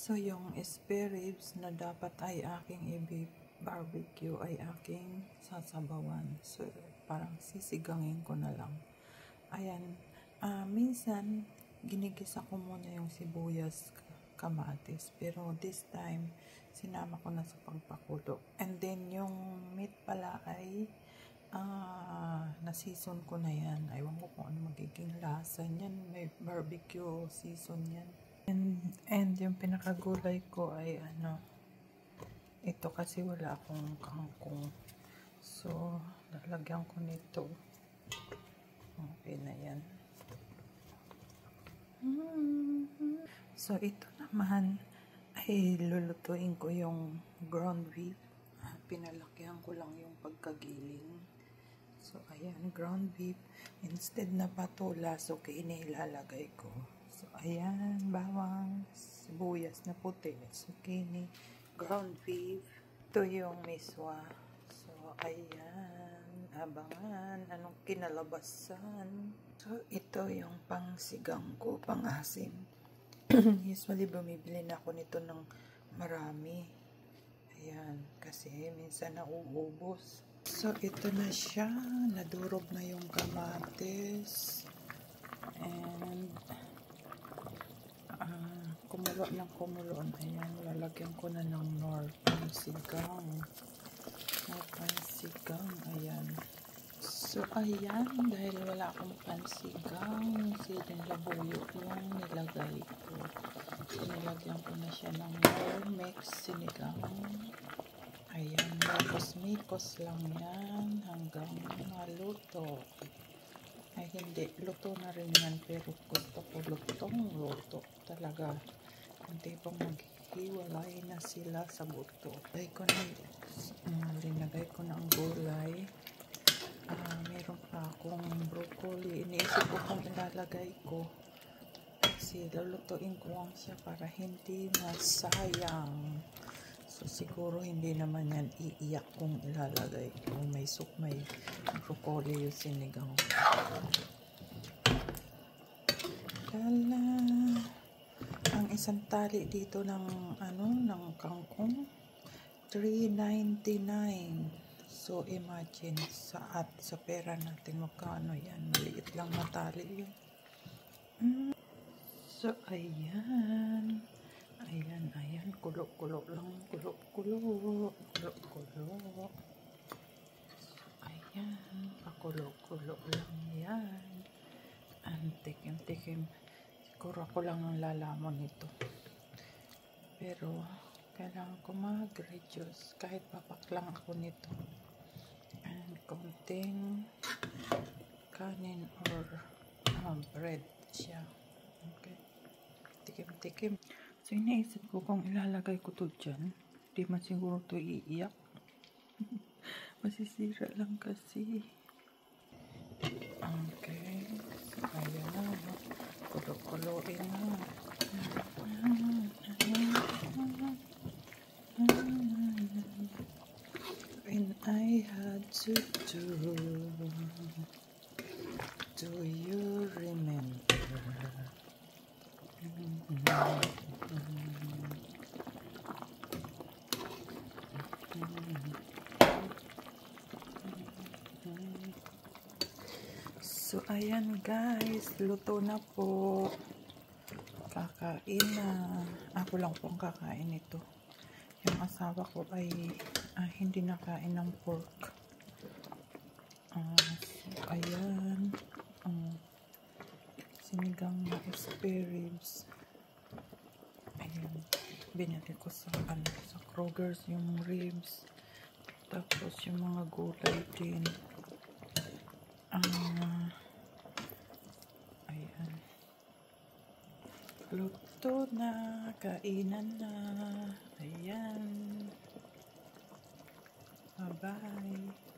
So, yung spare ribs na dapat ay aking i-barbecue ay aking sasabawan. So, parang sisigangin ko na lang. Ayan. Minsan, ginigisa ko muna yung sibuyas, kamatis. Pero this time, sinama ko na sa pagpakulo. And then, yung meat pala ay na-season ko na yan. Aywan ko kung ano magiging lasa niyan. May barbecue season yan. And yung pinakagulay ko ay ito kasi wala akong kangkong. So, lalagyan ko nito. Okay na yan. So, ito naman ay lulutuin ko yung ground beef. Pinalakihan ko lang yung pagkagiling. So, ayan, ground beef. Instead na patulas, okay, inilalagay ko. So, ayan, bawang, sibuyas na puti, zucchini, ground beef. Ito yung miswa. So, ayan, abangan, anong kinalabasan. So, ito yung pangsigang ko, pang-asim. Usually, bumibili na ako nito ng marami. Ayan, kasi minsan nauubos. So, ito na siya. Nadurog na yung kamatis. And, kumulo ng kumulo. Ayan, lalagyan ko na ng nor. Pansigang. Pansigang. Ayan. So, ayan. Dahil wala akong pansigang, siling labuyo yung nilagay ko. So, nilagyan ko na siya ng nor mix sinigang. Ayan, tapos mikos lang yan hanggang maluto. Ay hindi, luto na rin yan, pero gusto ko luto talaga. Hindi pang maghiwalay na sila sa buto. Linagay ko na ang gulay. Meron pa akong broccoli. Iniisip ko kung ilalagay ko. Kasi lulutuin ko lang siya para hindi masayang. So, siguro hindi naman yan iiyak kung ilalagay ko. May broccoli yung sinigang. Lala. Ang isang tali dito ng kangkong, $3.99. So, imagine sa pera natin magkano yan. Maliit lang na tali yun. So, ayan. Ayan, kulo-kulo lang, kulo-kulo. Ayan, pakulo-kulo lang yan. Antikim-tikim. Siguro ako lang ang lalamon nito. Pero, kailangan ko mag-reduce. Kahit papak lang ako nito. And, konting kanin or bread siya. Okay. Tikim-tikim. So, iniisip ko kung ilalagay ko to dyan, di man siguro to iiyak. Masisira lang kasi. Okay. So, ayan na. Kulo-kuloin na. And I had to do you remember? So, ayan guys, luto na po. Kakain na. Ako lang pong kakain ito. Yung asawa ko ay hindi nakain ng pork. So, ayan. Sinigang na spare ribs. Ayan. Binili ko sa Kroger's yung ribs. Tapos yung mga gulay din. Ayan. Luto na. Kainan na. Ayan. Bye-bye.